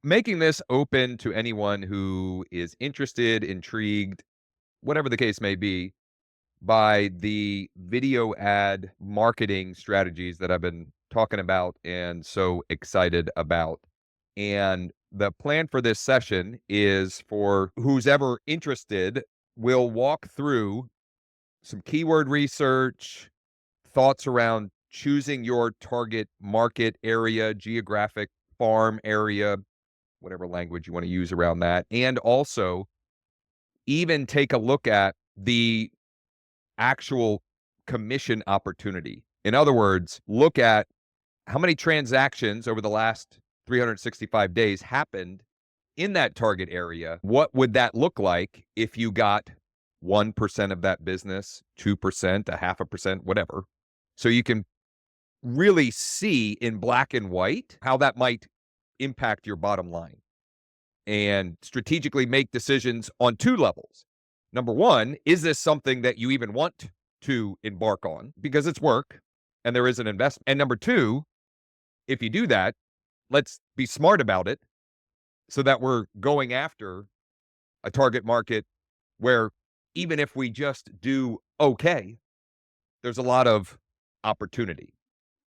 making this open to anyone who is interested, intrigued, whatever the case may be, by the video ad marketing strategies that I've been talking about and so excited about. And the plan for this session is for who's ever interested, we'll walk through some keyword research, thoughts around choosing your target market area, geographic farm area, whatever language you want to use around that, and also even take a look at the actual commission opportunity. In other words, look at how many transactions over the last 365 days happened in that target area. What would that look like if you got 1% of that business, 2%, a half a percent, whatever? So you can really see in black and white how that might impact your bottom line and strategically make decisions on two levels. Number one, is this something that you even want to embark on because it's work and there is an investment? And number two, if you do that, let's be smart about it so that we're going after a target market where even if we just do okay, there's a lot of opportunity.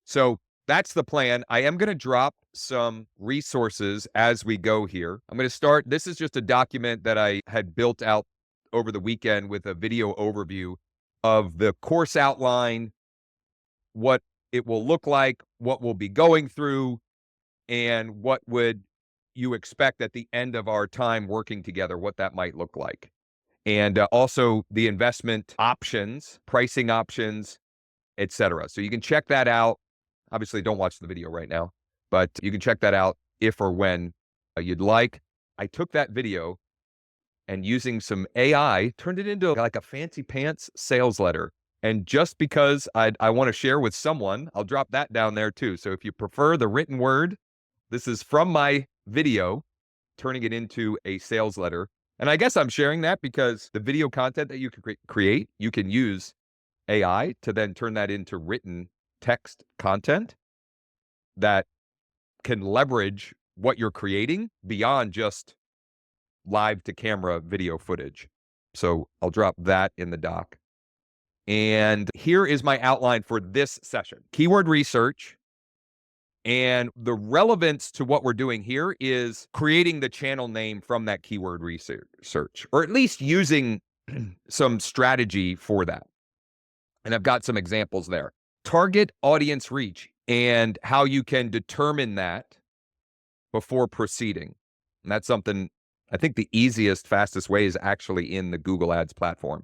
So that's the plan. I am going to drop some resources as we go here. I'm going to start. This is just a document that I had built out over the weekend with a video overview of the course outline, what it will look like, what we'll be going through, and what would you expect at the end of our time working together, what that might look like. And also the investment options, pricing options, etc. So you can check that out. Obviously, don't watch the video right now, but you can check that out if or when you'd like. I took that video and using some AI, turned it into like a fancy pants sales letter. And just because I want to share with someone, I'll drop that down there too. So if you prefer the written word, this is from my video, turning it into a sales letter. And I guess I'm sharing that because the video content that you can create, you can use AI to then turn that into written text content that can leverage what you're creating beyond just live to camera video footage. So I'll drop that in the doc. And here is my outline for this session. Keyword research. And the relevance to what we're doing here is creating the channel name from that keyword research, or at least using some strategy for that. And I've got some examples there. Target audience reach and how you can determine that before proceeding. And that's something I think the easiest, fastest way is actually in the Google Ads platform.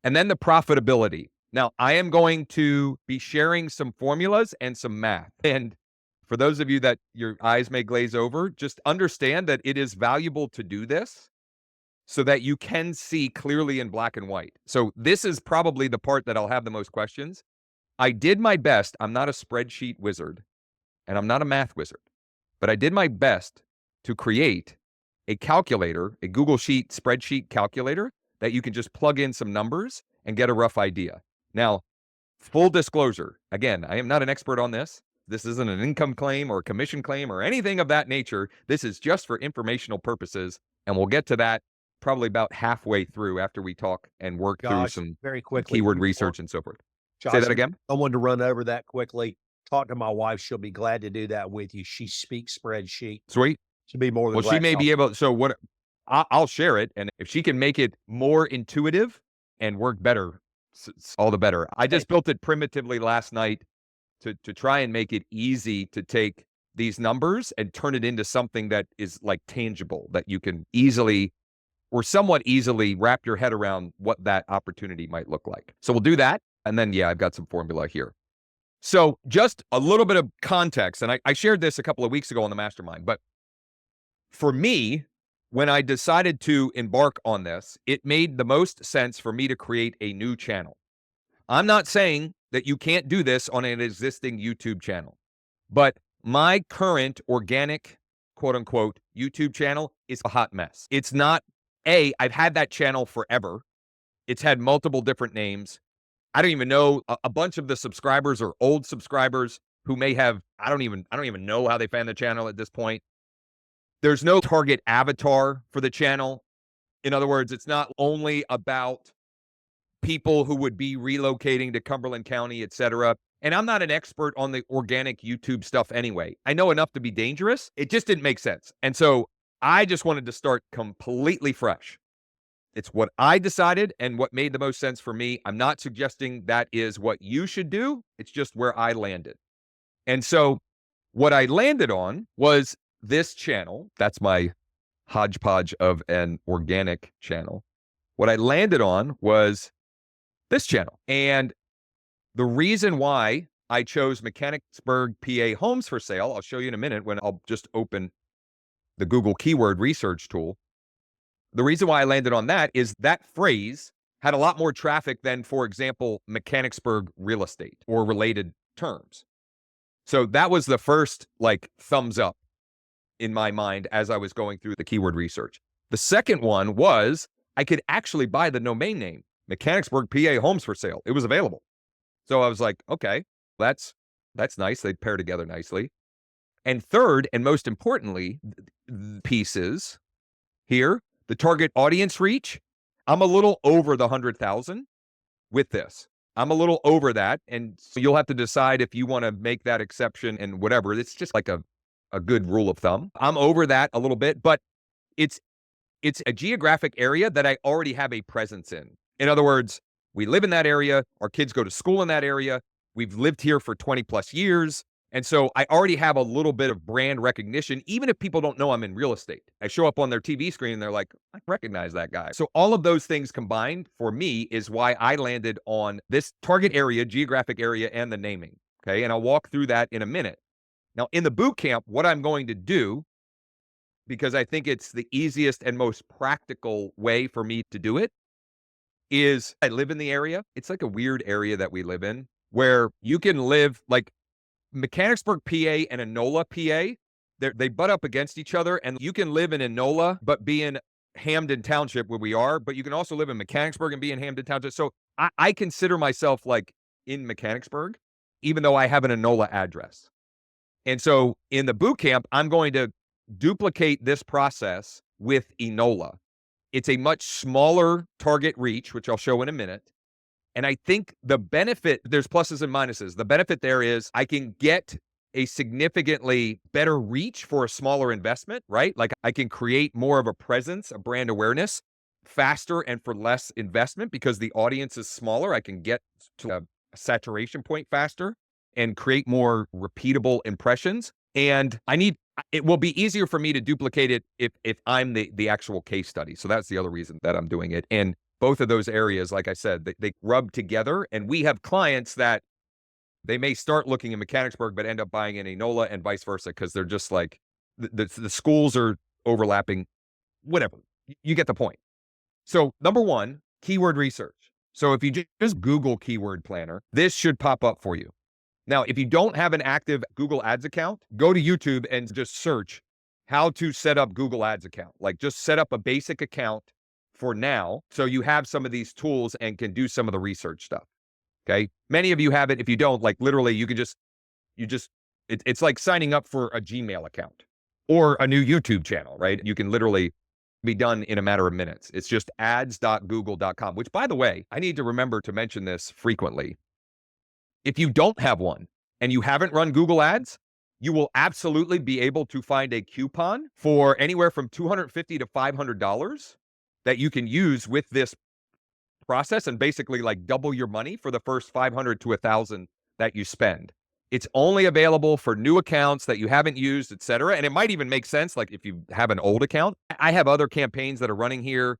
And then the profitability. Now, I am going to be sharing some formulas and some math. And for those of you that your eyes may glaze over, just understand that it is valuable to do this so that you can see clearly in black and white. So this is probably the part that I'll have the most questions. I did my best. I'm not a spreadsheet wizard and I'm not a math wizard, but I did my best to create a calculator, a Google Sheet spreadsheet calculator that you can just plug in some numbers and get a rough idea. Now, full disclosure, again, I am not an expert on this. This isn't an income claim or a commission claim or anything of that nature. This is just for informational purposes, and we'll get to that probably about halfway through after we talk and work through some very quickly. keyword research and so forth. Say Josh, that again. I wanted to run over that quickly. Talk to my wife. She'll be glad to do that with you. She speaks spreadsheet. Sweet. She'll be more than Well, glad. she may be able. So what? I'll share it, and if she can make it more intuitive and work better, all the better. I just built it primitively last night to try and make it easy to take these numbers and turn it into something that is like tangible, that you can easily or somewhat easily wrap your head around what that opportunity might look like. So we'll do that. And then, yeah, I've got some formula here. So just a little bit of context. And I shared this a couple of weeks ago on the mastermind, but for me, when I decided to embark on this, it made the most sense for me to create a new channel. I'm not saying that you can't do this on an existing YouTube channel, but my current organic, quote unquote, YouTube channel is a hot mess. It's not I've had that channel forever. It's had multiple different names. I don't even know. A bunch of the subscribers are old subscribers who may have, I don't even know how they found the channel at this point. There's no target avatar for the channel. In other words, it's not only about people who would be relocating to Cumberland County, et cetera. And I'm not an expert on the organic YouTube stuff anyway. I know enough to be dangerous. It just didn't make sense. And so I just wanted to start completely fresh. It's what I decided and what made the most sense for me. I'm not suggesting that is what you should do. It's just where I landed. And so what I landed on was this channel. That's my hodgepodge of an organic channel. What I landed on was this channel. And the reason why I chose Mechanicsburg, PA homes for sale, I'll show you in a minute when I'll just open the Google keyword research tool. The reason why I landed on that is that phrase had a lot more traffic than, for example, Mechanicsburg real estate or related terms. So that was the first like thumbs up in my mind as I was going through the keyword research. The second one was I could actually buy the domain name Mechanicsburg, PA homes for sale. It was available. So I was like, okay, that's nice. They pair together nicely. And third, and most importantly, pieces here, the target audience reach. I'm a little over the 100,000 with this. I'm a little over that. And so you'll have to decide if you want to make that exception and whatever. It's just like a good rule of thumb. I'm over that a little bit, but it's a geographic area that I already have a presence in. In other words, we live in that area. Our kids go to school in that area. We've lived here for 20 plus years. And so I already have a little bit of brand recognition, even if people don't know I'm in real estate. I show up on their TV screen and they're like, I recognize that guy. So all of those things combined for me is why I landed on this target area, geographic area, and the naming. Okay. And I'll walk through that in a minute. Now, in the boot camp, what I'm going to do, because I think it's the easiest and most practical way for me to do it, is I live in the area. It's like a weird area that we live in where you can live like Mechanicsburg, PA and Enola, PA. They butt up against each other, and you can live in Enola but be in Hamden Township where we are, but you can also live in Mechanicsburg and be in Hamden Township. So I consider myself like in Mechanicsburg, even though I have an Enola address. And so in the boot camp, I'm going to duplicate this process with Enola. It's a much smaller target reach, which I'll show in a minute. And I think the benefit, there's pluses and minuses. The benefit there is I can get a significantly better reach for a smaller investment, right? Like I can create more of a presence, a brand awareness faster and for less investment because the audience is smaller. I can get to a saturation point faster and create more repeatable impressions. And it will be easier for me to duplicate it if I'm the actual case study. So that's the other reason that I'm doing it. And both of those areas, like I said, they rub together. And we have clients that they may start looking in Mechanicsburg, but end up buying in Enola and vice versa, because they're just like the schools are overlapping, whatever. You get the point. So number one, keyword research. So if you just Google keyword planner, this should pop up for you. Now, if you don't have an active Google Ads account, go to YouTube and just search how to set up Google Ads account. Like just set up a basic account for now. So you have some of these tools and can do some of the research stuff. Okay. Many of you have it. If you don't, like literally it's like signing up for a Gmail account or a new YouTube channel, right? You can literally be done in a matter of minutes. It's just ads.google.com, which by the way, I need to remember to mention this frequently. If you don't have one and you haven't run Google Ads, you will absolutely be able to find a coupon for anywhere from $250 to $500 that you can use with this process and basically like double your money for the first 500 to 1,000 that you spend. It's only available for new accounts that you haven't used, et cetera. And it might even make sense, like if you have an old account. I have other campaigns that are running here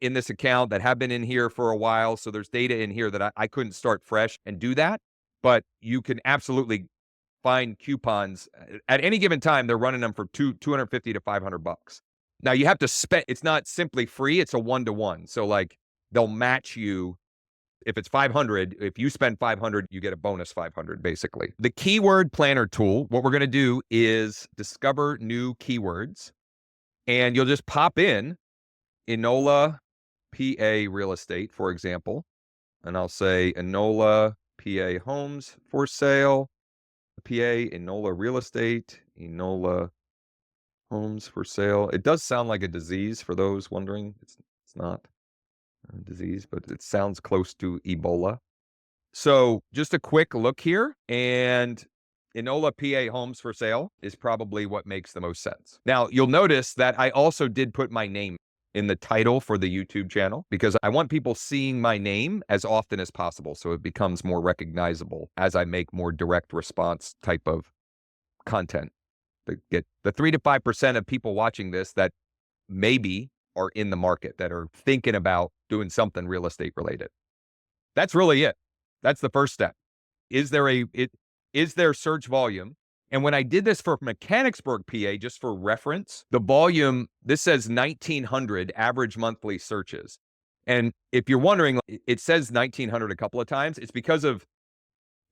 in this account that have been in here for a while. So there's data in here that I couldn't start fresh and do that. But you can absolutely find coupons at any given time. They're running them for $250 to $500. Now you have to spend, it's not simply free. It's a 1-to-1. So like they'll match you. If it's 500, if you spend 500, you get a bonus 500 basically. The keyword planner tool, what we're going to do is discover new keywords, and you'll just pop in Enola, PA real estate, for example. And I'll say Enola, PA homes for sale, PA, Enola real estate, Enola Homes for sale. It does sound like a disease for those wondering. It's not a disease, but it sounds close to Ebola. So just a quick look here, and Enola PA homes for sale is probably what makes the most sense. Now, you'll notice that I also did put my name in the title for the YouTube channel because I want people seeing my name as often as possible so it becomes more recognizable as I make more direct response type of content. To get the 3 to 5% of people watching this that maybe are in the market, that are thinking about doing something real estate related. That's really it. That's the first step. Is there search volume? And when I did this for Mechanicsburg, PA, just for reference, the volume, this says 1,900 average monthly searches. And if you're wondering, it says 1,900 a couple of times. It's because of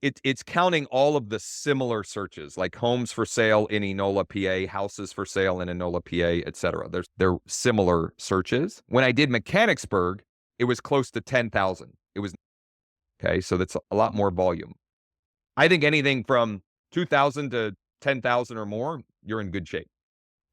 it's counting all of the similar searches, like homes for sale in Enola, PA, houses for sale in Enola, PA, et cetera. They're similar searches. When I did Mechanicsburg, it was close to 10,000. It was, okay, so that's a lot more volume. I think anything from 2,000 to 10,000 or more, you're in good shape.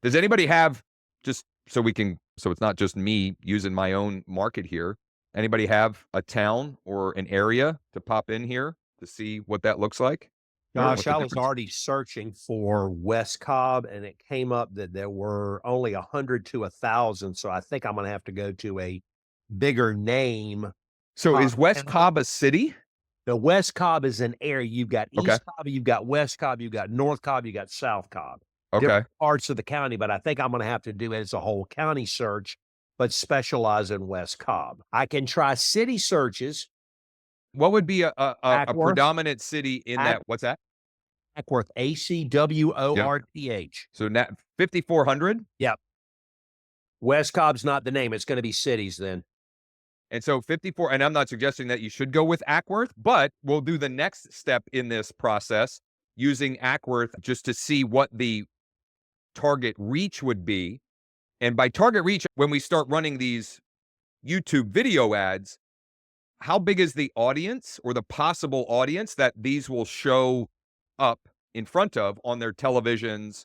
Does anybody have, just so it's not just me using my own market here, anybody have a town or an area to pop in here to see what that looks like? Or what Gosh, the I was difference? already searching for West Cobb, and it came up that there were only 100 to 1,000. So I think I'm going to have to go to a bigger name. So is West And Cobb a city? the West Cobb is an area. You've got Okay. East Cobb, you've got West Cobb, you've got North Cobb, you got South Cobb, Okay. different parts of the county. But I think I'm going to have to do it as a whole county search, but specialize in West Cobb. I can try city searches. What would be a Ackworth, predominant city in Ack, that? What's that? Ackworth, Yep. ACWORTH. So now 5,400. Yep. West Cobb's not the name. It's going to be cities then. And so 54, and I'm not suggesting that you should go with Ackworth, but we'll do the next step in this process using Ackworth just to see what the target reach would be. And by target reach, when we start running these YouTube video ads, how big is the audience or the possible audience that these will show up in front of on their televisions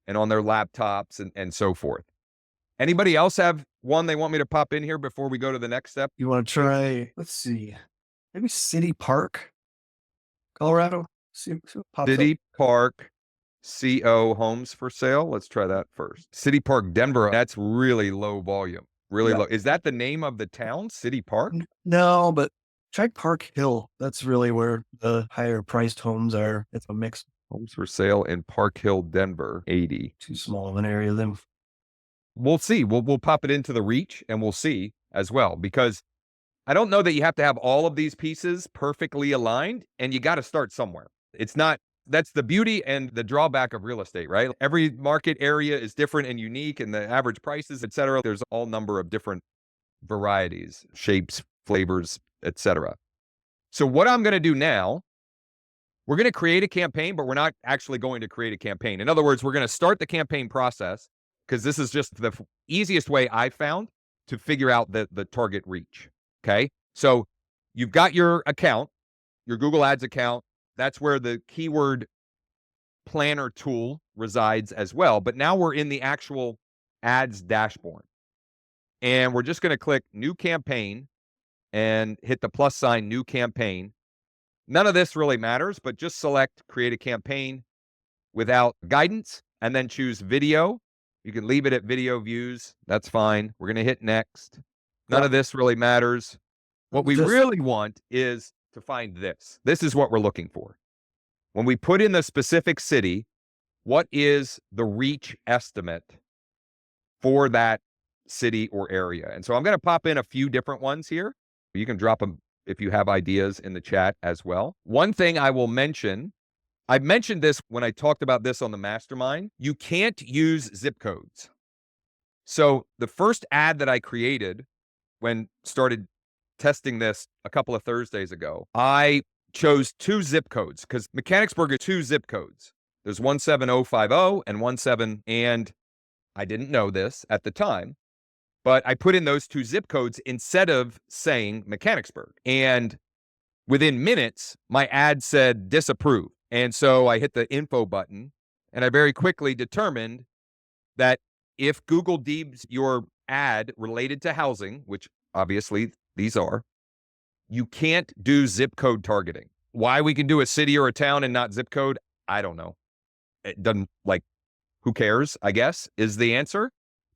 and on their laptops and so forth? Anybody else have one they want me to pop in here before we go to the next step? You want to try, let's see, maybe City Park, Colorado? See what pops up. City Park CO homes for sale. Let's try that first. City Park, Denver. That's really low volume. Really Yeah. low. Is that the name of the town? City Park? No, but try Park Hill. That's really where the higher priced homes are. It's a mix. Homes for sale in Park Hill, Denver. 80. Too small of an area then. We'll see. We'll pop it into the reach and we'll see as well, because I don't know that you have to have all of these pieces perfectly aligned, and you got to start somewhere. It's not, that's the beauty and the drawback of real estate, right? Every market area is different and unique, and the average prices, et cetera. There's all number of different varieties, shapes, flavors, et cetera. So what I'm going to do now, we're going to create a campaign, but we're not actually going to create a campaign. In other words, we're going to start the campaign process, because this is just the easiest way I found to figure out the target reach. Okay. So you've got your account, your Google Ads account. That's where the keyword planner tool resides as well. But now we're in the actual ads dashboard. And we're just going to click new campaign and hit the plus sign, new campaign. None of this really matters, but just select create a campaign without guidance and then choose video. You can leave it at video views. That's fine. We're going to hit next. None of this really matters. What we really want is to find this. This is what we're looking for. When we put in the specific city, what is the reach estimate for that city or area? And so I'm going to pop in a few different ones here. You can drop them if you have ideas in the chat as well. One thing I will mention, I mentioned this when I talked about this on the mastermind. You can't use zip codes. So the first ad that I created when started testing this a couple of Thursdays ago, I chose 2 zip codes because Mechanicsburg are 2 zip codes. There's 17050 and 17, and I didn't know this at the time, but I put in those 2 zip codes instead of saying Mechanicsburg. And within minutes, my ad said disapprove. And so I hit the info button, and I very quickly determined that if Google deems your ad related to housing, which obviously these are, you can't do zip code targeting. Why we can do a city or a town and not zip code, I don't know. It doesn't, like, who cares, I guess, is the answer.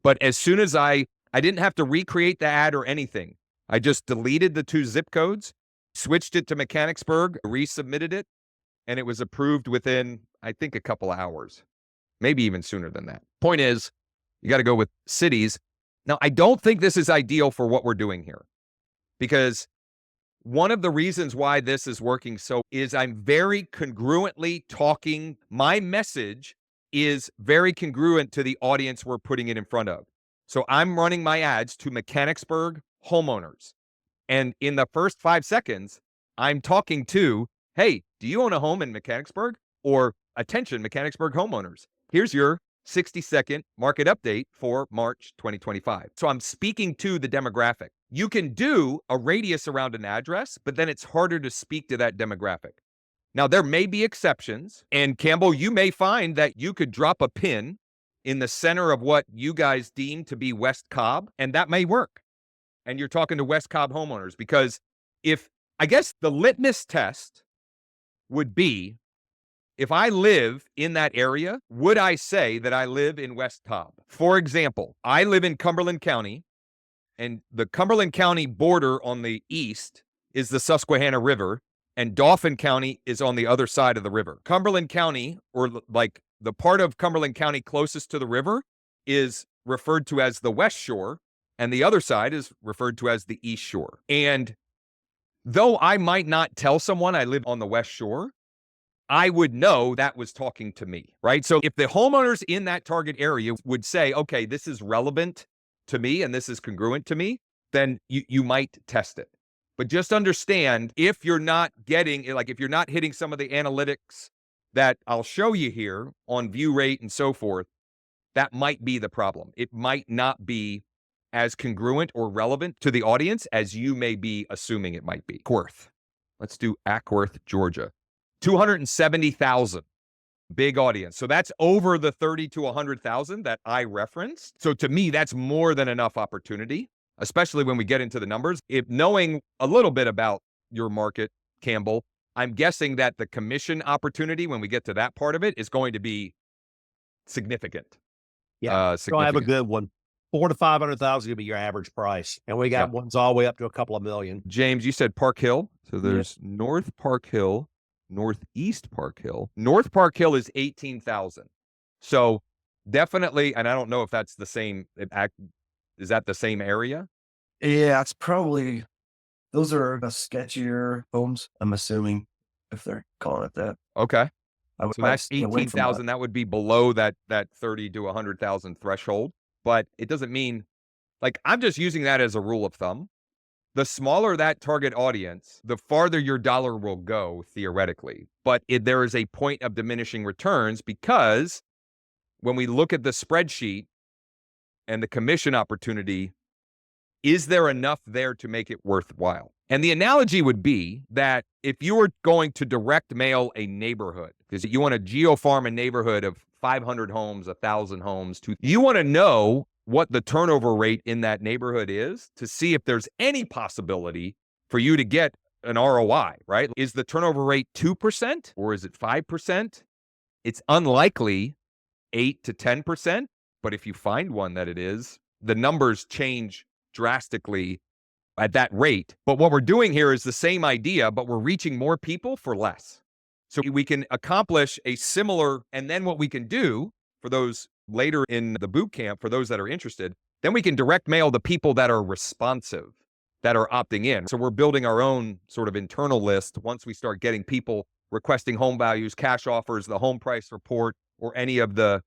But as soon as I didn't have to recreate the ad or anything. I just deleted the 2 zip codes, switched it to Mechanicsburg, resubmitted it, and it was approved within, I think, a couple hours, maybe even sooner than that. Point is, you got to go with cities. Now, I don't think this is ideal for what we're doing here, because one of the reasons why this is working so is I'm very congruently talking. My message is very congruent to the audience we're putting it in front of. So I'm running my ads to Mechanicsburg homeowners. And in the first 5 seconds, I'm talking to, hey, do you own a home in Mechanicsburg? Or attention, Mechanicsburg homeowners. Here's your 60-second market update for March 2025. So I'm speaking to the demographic. You can do a radius around an address, but then it's harder to speak to that demographic. Now, there may be exceptions. And Campbell, you may find that you could drop a pin in the center of what you guys deem to be West Cobb, and that may work. And you're talking to West Cobb homeowners, because I guess the litmus test would be, if I live in that area, would I say that I live in West Cobb? For example, I live in Cumberland County, and the Cumberland County border on the east is the Susquehanna River, and Dauphin County is on the other side of the river. Cumberland County, or like the part of Cumberland County closest to the river, is referred to as the West Shore, and the other side is referred to as the East Shore. And though I might not tell someone I live on the West Shore, I would know that was talking to me, right? So if the homeowners in that target area would say, okay, this is relevant to me and this is congruent to me, then you might test it. But just understand, if you're not getting, like, if you're not hitting some of the analytics that I'll show you here on view rate and so forth, that might be the problem. It might not be as congruent or relevant to the audience as you may be assuming it might be. Ackworth. Let's do Ackworth, Georgia. 270,000. Big audience. So that's over the 30 to 100,000 that I referenced. So to me, that's more than enough opportunity, especially when we get into the numbers. If knowing a little bit about your market, Campbell, I'm guessing that the commission opportunity, when we get to that part of it, is going to be significant. Yeah, so I have a good one. 400,000 to 500,000 will be your average price, and we got ones all the way up to a couple of million. James, you said Park Hill. So there's North Park Hill, Northeast Park Hill. North Park Hill is 18,000. So definitely, and I don't know if that's the same. Is that the same area? Yeah, it's probably, those are the sketchier homes, I'm assuming, if they're calling it that. Okay. So that's stay away from 18,000. That would be below that 30 to 100,000 threshold. But it doesn't mean, like, I'm just using that as a rule of thumb. The smaller that target audience, the farther your dollar will go, theoretically. But there is a point of diminishing returns, because when we look at the spreadsheet and the commission opportunity, is there enough there to make it worthwhile? And the analogy would be that if you were going to direct mail a neighborhood, because you want to geofarm a neighborhood of 500 homes, 1,000 homes, you want to know what the turnover rate in that neighborhood is to see if there's any possibility for you to get an ROI, right? Is the turnover rate 2% or is it 5%? It's unlikely 8 to 10%, but if you find one that it is, the numbers change drastically at that rate. But what we're doing here is the same idea, but we're reaching more people for less. So we can accomplish a similar, and then what we can do for those later in the boot camp, for those that are interested, then we can direct mail the people that are responsive, that are opting in. So we're building our own sort of internal list once we start getting people requesting home values, cash offers, the home price report, or any of the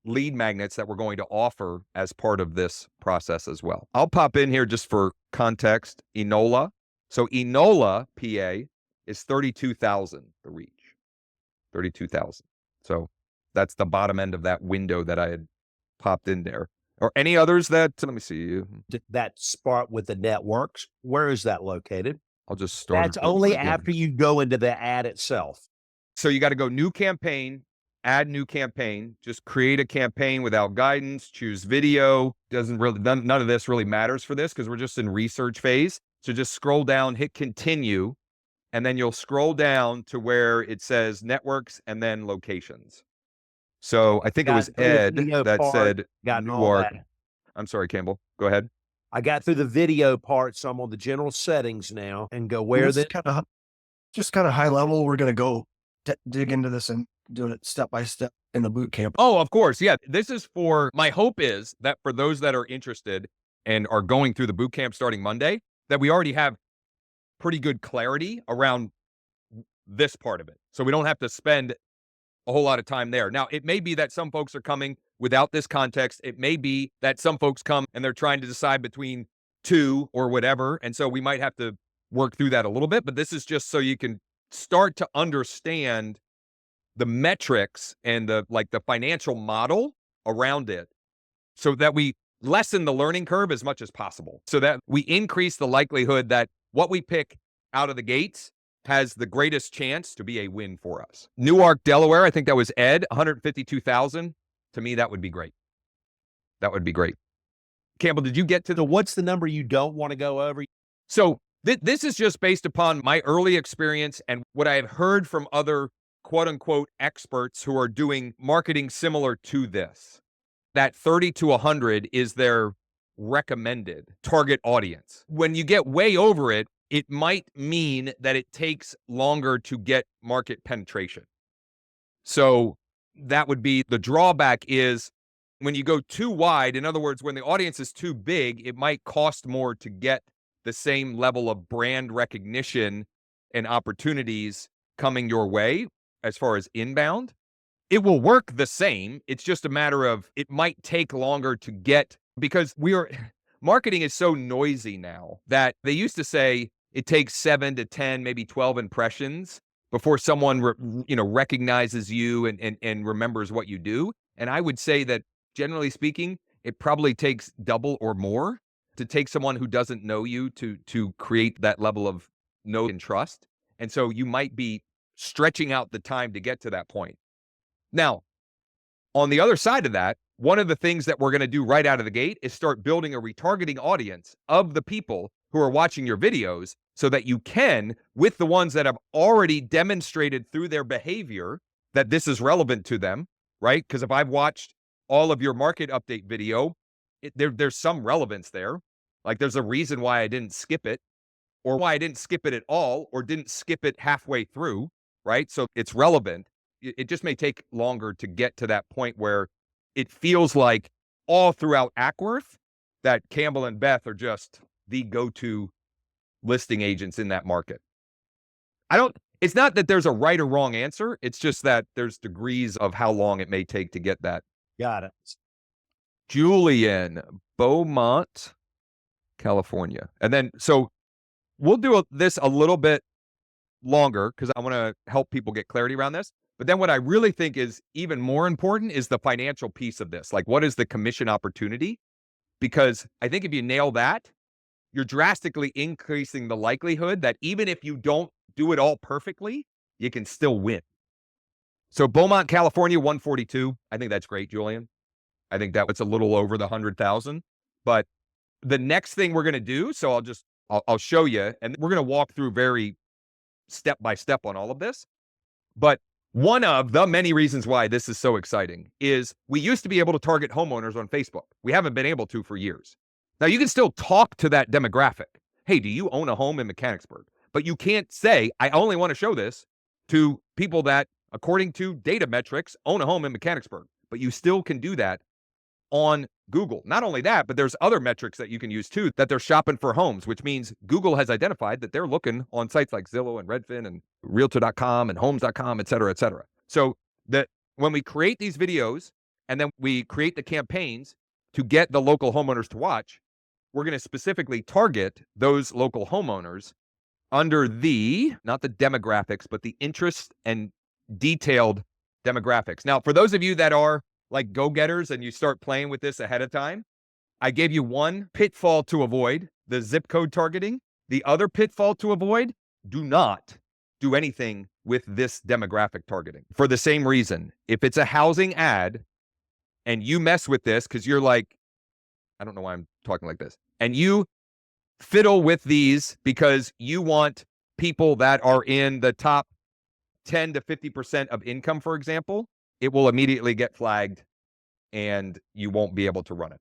lead magnets that we're going to offer as part of this process as well. I'll pop in here just for context, Enola. So Enola, PA, is 32,000 the reach. 32,000. So that's the bottom end of that window that I had popped in there. Or any others that, let me see. That spot with the networks, where is that located? I'll just start. That's only after you go into the ad itself. So you got to go new campaign, add new campaign, just create a campaign without guidance, choose video. Doesn't really, none of this really matters for this because we're just in research phase. So just scroll down, hit continue, and then you'll scroll down to where it says networks and then locations. So I think it was Ed that said Newark. I'm sorry, Campbell. Go ahead. I got through the video part, so I'm on the general settings now and go where this just kind of high level. We're gonna go dig into this and do it step by step in the boot camp. Oh, of course. Yeah. This is for, my hope is that for those that are interested and are going through the boot camp starting Monday, that we already have pretty good clarity around this part of it. So we don't have to spend a whole lot of time there. Now, it may be that some folks are coming without this context. It may be that some folks come and they're trying to decide between two or whatever. And so we might have to work through that a little bit, but this is just so you can start to understand the metrics and the financial model around it so that we lessen the learning curve as much as possible, so that we increase the likelihood that what we pick out of the gates has the greatest chance to be a win for us. Newark, Delaware, I think that was Ed, 152,000. To me, that would be great. That would be great. Campbell, did you get to what's the number you don't want to go over? So this is just based upon my early experience and what I have heard from other quote unquote experts who are doing marketing similar to this. That 30 to 100 is their recommended target audience. When you get way over it, it might mean that it takes longer to get market penetration. So that would be the drawback, is when you go too wide, in other words, when the audience is too big, it might cost more to get the same level of brand recognition and opportunities coming your way as far as inbound. It will work the same. It's just a matter of it might take longer to get, because marketing is so noisy now that they used to say it takes 7 to 10, maybe 12 impressions before someone recognizes you and remembers what you do. And I would say that generally speaking, it probably takes double or more to take someone who doesn't know you to create that level of know and trust. And so you might be stretching out the time to get to that point. Now, on the other side of that, one of the things that we're going to do right out of the gate is start building a retargeting audience of the people who are watching your videos, so that you can, with the ones that have already demonstrated through their behavior that this is relevant to them, right? Because if I've watched all of your market update video, there's some relevance there. Like there's a reason why I didn't skip it, or why I didn't skip it at all, or didn't skip it halfway through, right? So it's relevant. It just may take longer to get to that point where it feels like all throughout Ackworth that Campbell and Beth are just the go-to listing agents in that market. It's not that there's a right or wrong answer. It's just that there's degrees of how long it may take to get that. Got it. Julian, Beaumont, California. And then, so we'll do this a little bit longer because I want to help people get clarity around this. But then what I really think is even more important is the financial piece of this. Like, what is the commission opportunity? Because I think if you nail that, you're drastically increasing the likelihood that even if you don't do it all perfectly, you can still win. So Beaumont, California, 142. I think that's great, Julian. I think that was a little over the 100,000. But the next thing we're going to do, so I'll show you, and we're going to walk through very step by step on all of this. But one of the many reasons why this is so exciting is we used to be able to target homeowners on Facebook. We haven't been able to for years. Now, you can still talk to that demographic. Hey, do you own a home in Mechanicsburg? But you can't say, I only want to show this to people that, according to data metrics, own a home in Mechanicsburg. But you still can do that on Google. Not only that, but there's other metrics that you can use too, that they're shopping for homes, which means Google has identified that they're looking on sites like Zillow and Redfin and Realtor.com and Homes.com, et cetera, et cetera. So that when we create these videos and then we create the campaigns to get the local homeowners to watch, we're going to specifically target those local homeowners under not the demographics, but the interest and detailed demographics. Now, for those of you that are like go-getters and you start playing with this ahead of time, I gave you one pitfall to avoid, the zip code targeting. The other pitfall to avoid, do not do anything with this demographic targeting for the same reason. If it's a housing ad and you mess with this because you're like, I don't know why I'm talking like this, and you fiddle with these because you want people that are in the top 10 to 50% of income, for example, it will immediately get flagged and you won't be able to run it.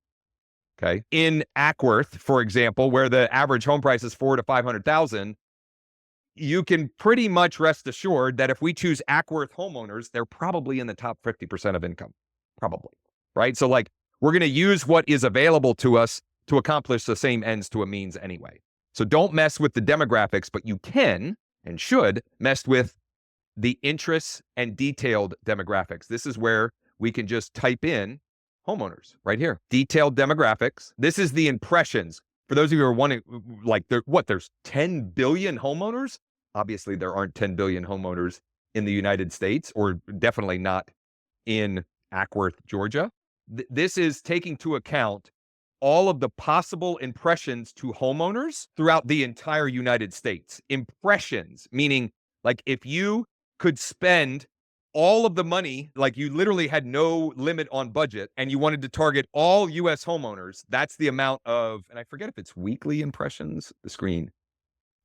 Okay. In Ackworth, for example, where the average home price is 400,000 to 500,000, you can pretty much rest assured that if we choose Ackworth homeowners, they're probably in the top 50% of income, probably. Right. So like we're going to use what is available to us to accomplish the same ends to a means anyway. So don't mess with the demographics, but you can and should mess with the interests and detailed demographics. This is where we can just type in homeowners right here. Detailed demographics. This is the impressions. For those of you who are wondering, like, there's 10 billion homeowners? Obviously, there aren't 10 billion homeowners in the United States, or definitely not in Ackworth, Georgia. This is taking into account all of the possible impressions to homeowners throughout the entire United States. Impressions, meaning like if you could spend all of the money, like you literally had no limit on budget and you wanted to target all US homeowners, that's the amount of, and I forget if it's weekly impressions, the screen.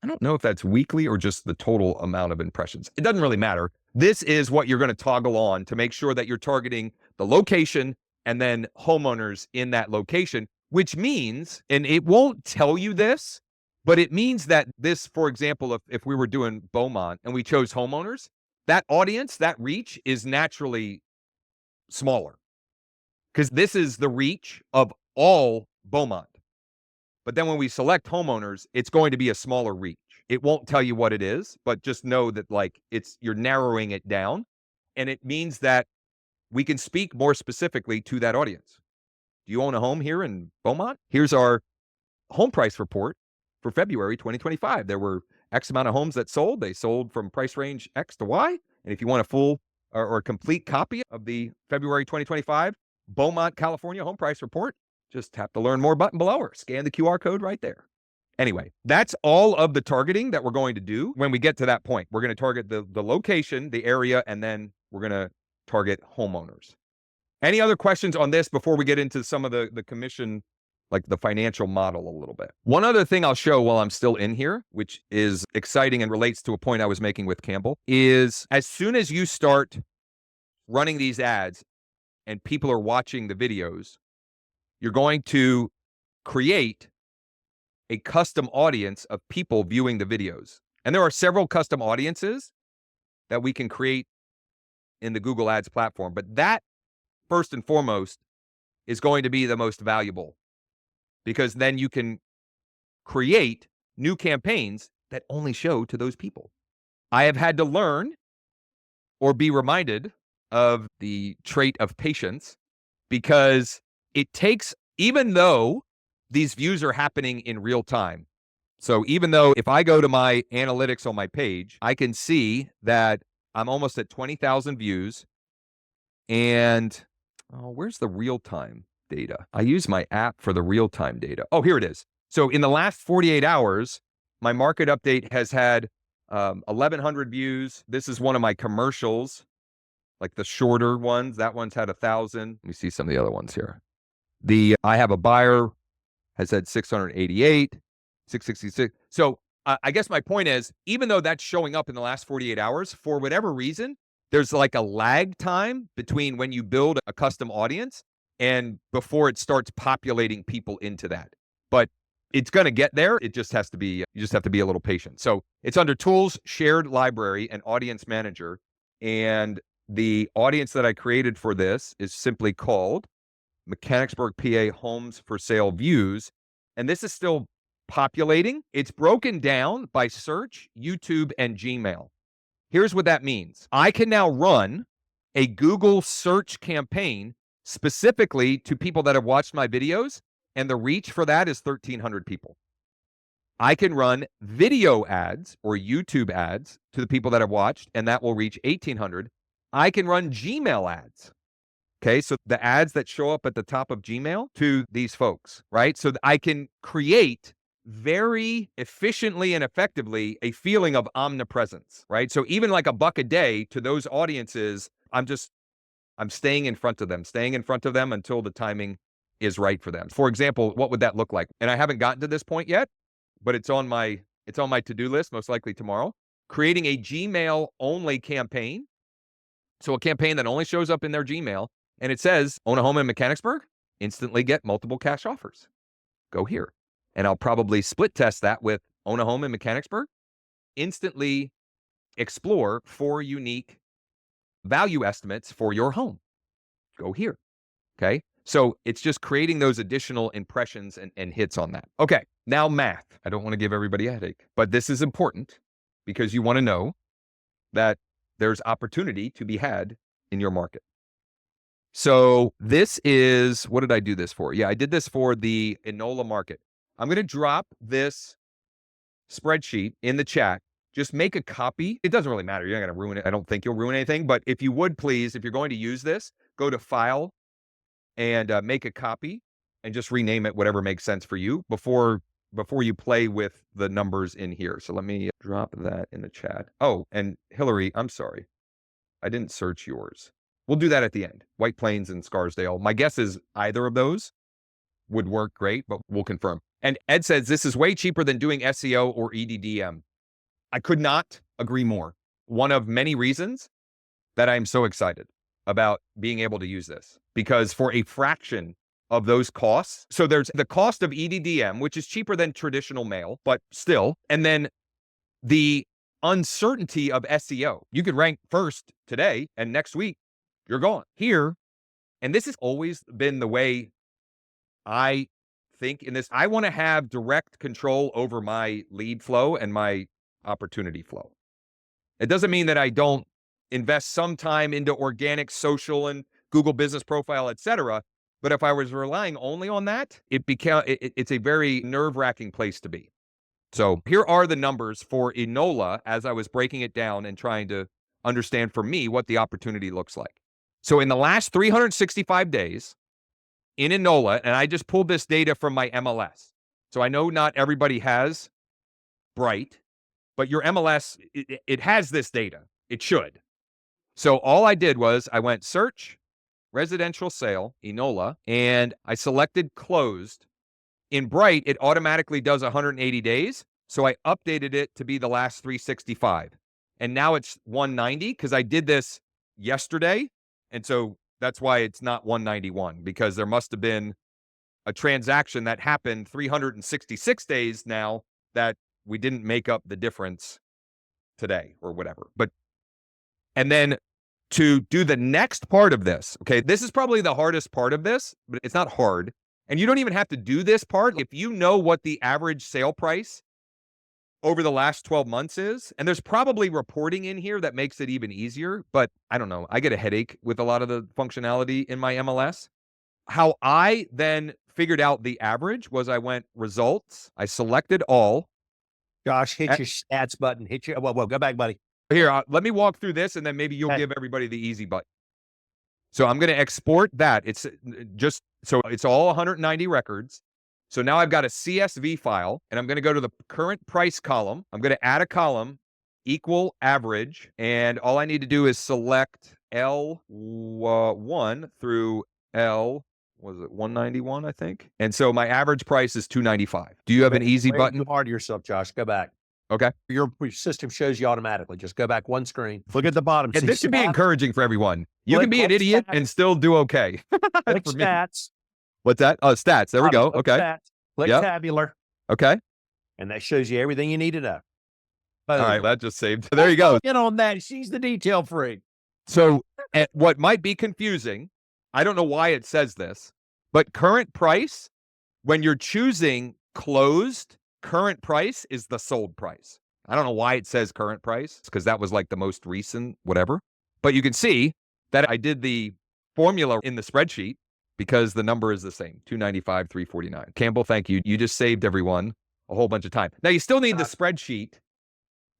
I don't know if that's weekly or just the total amount of impressions. It doesn't really matter. This is what you're going to toggle on to make sure that you're targeting the location and then homeowners in that location, which means, and it won't tell you this, but it means that this, for example, if we were doing Beaumont and we chose homeowners, that audience, that reach is naturally smaller because this is the reach of all Beaumont. But then when we select homeowners, it's going to be a smaller reach. It won't tell you what it is, but just know that like you're narrowing it down. And it means that we can speak more specifically to that audience. Do you own a home here in Beaumont? Here's our home price report for February 2025. There were X amount of homes that sold. They sold from price range X to Y. And if you want a full or a complete copy of the February 2025 Beaumont, California home price report, just tap the Learn More button below or scan the QR code right there. Anyway, that's all of the targeting that we're going to do when we get to that point. We're going to target the location, the area, and then we're going to target homeowners. Any other questions on this before we get into some of the commission, like the financial model a little bit? One other thing I'll show while I'm still in here, which is exciting and relates to a point I was making with Campbell, is as soon as you start running these ads and people are watching the videos, you're going to create a custom audience of people viewing the videos. And there are several custom audiences that we can create in the Google Ads platform, but that first and foremost is going to be the most valuable because then you can create new campaigns that only show to those people. I have had to learn or be reminded of the trait of patience because it takes, even though these views are happening in real time. So even though if I go to my analytics on my page, I can see that I'm almost at 20,000 views. And where's the real-time data? I use my app for the real-time data. Oh, here it is. So in the last 48 hours, my market update has had 1,100 views. This is one of my commercials, like the shorter ones. That one's had 1,000. Let me see some of the other ones here. I have a buyer has had 688, 666. So I guess my point is, even though that's showing up in the last 48 hours, for whatever reason, there's like a lag time between when you build a custom audience and before it starts populating people into that. But it's going to get there. It just has to be, you just have to be a little patient. So it's under Tools, Shared Library, and Audience Manager. And the audience that I created for this is simply called Mechanicsburg, PA Homes for Sale Views. And this is still populating. It's broken down by search, YouTube, and Gmail. Here's what that means. I can now run a Google search campaign specifically to people that have watched my videos, and the reach for that is 1,300 people. I can run video ads or YouTube ads to the people that have watched, and that will reach 1,800. I can run Gmail ads. Okay, so the ads that show up at the top of Gmail to these folks, right? So I can create very efficiently and effectively a feeling of omnipresence, right? So even like $1 a day to those audiences, I'm staying in front of them until the timing is right for them. For example, what would that look like? And I haven't gotten to this point yet, but it's on my to-do list, most likely tomorrow. Creating a Gmail only campaign. So a campaign that only shows up in their Gmail, and it says, own a home in Mechanicsburg, instantly get multiple cash offers. Go here. And I'll probably split test that with own a home in Mechanicsburg, instantly explore 4 unique value estimates for your home. Go here. Okay. So it's just creating those additional impressions and hits on that. Okay. Now math. I don't want to give everybody a headache, but this is important because you want to know that there's opportunity to be had in your market. So this is, what did I do this for? Yeah, I did this for the Enola market. I'm going to drop this spreadsheet in the chat. Just make a copy. It doesn't really matter. You're not going to ruin it. I don't think you'll ruin anything. But if you would please, if you're going to use this, go to File and make a copy and just rename it whatever makes sense for you before you play with the numbers in here. So let me drop that in the chat. Oh, and Hillary, I'm sorry. I didn't search yours. We'll do that at the end. White Plains and Scarsdale. My guess is either of those would work great, but we'll confirm. And Ed says this is way cheaper than doing SEO or EDDM. I could not agree more. One of many reasons that I'm so excited about being able to use this, because for a fraction of those costs, so there's the cost of EDDM, which is cheaper than traditional mail, but still, and then the uncertainty of SEO. You could rank first today and next week you're gone. Here, and this has always been the way I think in this, I want to have direct control over my lead flow and my opportunity flow. It doesn't mean that I don't invest some time into organic, social, and Google Business Profile, etc. But if I was relying only on that, it's a very nerve-wracking place to be. So here are the numbers for Enola as I was breaking it down and trying to understand for me what the opportunity looks like. So in the last 365 days in Enola, and I just pulled this data from my MLS. So I know not everybody has Bright, but your MLS, it has this data. It should. So all I did was I went search, residential sale, Enola, and I selected closed. In Bright, it automatically does 180 days. So I updated it to be the last 365. And now it's 190 because I did this yesterday. And so that's why it's not 191, because there must have been a transaction that happened 366 days now that we didn't make up the difference today or whatever. And then to do the next part of this, okay, this is probably the hardest part of this, but it's not hard. And you don't even have to do this part. If you know what the average sale price over the last 12 months is, and there's probably reporting in here that makes it even easier, but I don't know. I get a headache with a lot of the functionality in my MLS. How I then figured out the average was I went results. I selected all. Josh, hit your stats button. Well, go back, buddy. Here, let me walk through this, and then maybe you'll give everybody the easy button. So I'm going to export that. It's just, so it's all 190 records. So now I've got a CSV file, and I'm going to go to the current price column. I'm going to add a column, equal average, and all I need to do is select L1 through L, was it 191, I think? And so my average price is 295. Do you have an easy button? Too hard to yourself, Josh. Go back. Okay. Your system shows you automatically. Just go back one screen. Look at the bottom. And this should be encouraging for everyone. You can be an idiot and still do okay. Click stats. What's that? Oh, stats. There we go. Okay. Stats. Click tabular. Okay. And that shows you everything you need to know. All right. That just saved. There you go. Get on that. She's the detail freak. So what might be confusing, I don't know why it says this, but current price, when you're choosing closed, current price is the sold price. I don't know why it says current price, because that was like the most recent whatever. But you can see that I did the formula in the spreadsheet because the number is the same, 295, 349. Campbell, thank you. You just saved everyone a whole bunch of time. Now, you still need the spreadsheet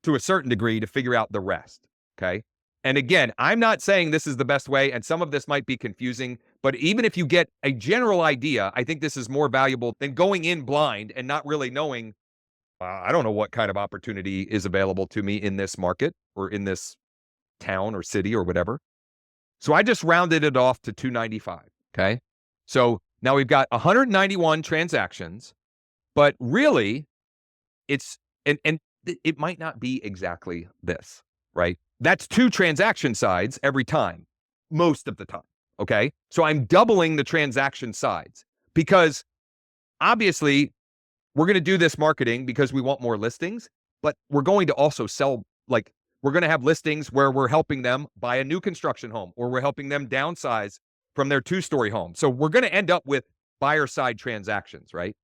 to a certain degree to figure out the rest, okay? And again, I'm not saying this is the best way, and some of this might be confusing, But even if you get a general idea, I think this is more valuable than going in blind and not really knowing, I don't know what kind of opportunity is available to me in this market or in this town or city or whatever. So I just rounded it off to 295. Okay. So now we've got 191 transactions, but really it's, and it might not be exactly this, right? That's 2 transaction sides every time, most of the time. Okay. So I'm doubling the transaction sides because obviously we're going to do this marketing because we want more listings, but we're going to also sell, like, we're going to have listings where we're helping them buy a new construction home or we're helping them downsize from their 2-story home. So we're going to end up with buyer side transactions, right?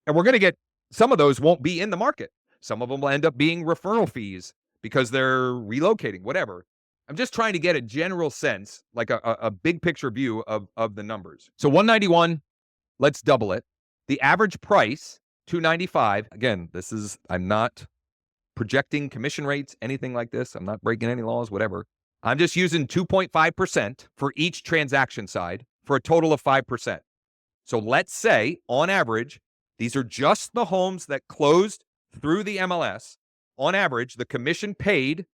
And we're going to get, some of those won't be in the market. Some of them will end up being referral fees because they're relocating, whatever. I'm just trying to get a general sense, like a big picture view of the numbers. So 191, let's double it. The average price, 295. Again, I'm not projecting commission rates, anything like this. I'm not breaking any laws, whatever. I'm just using 2.5% for each transaction side for a total of 5%. So let's say, on average, these are just the homes that closed through the MLS. On average, the commission paid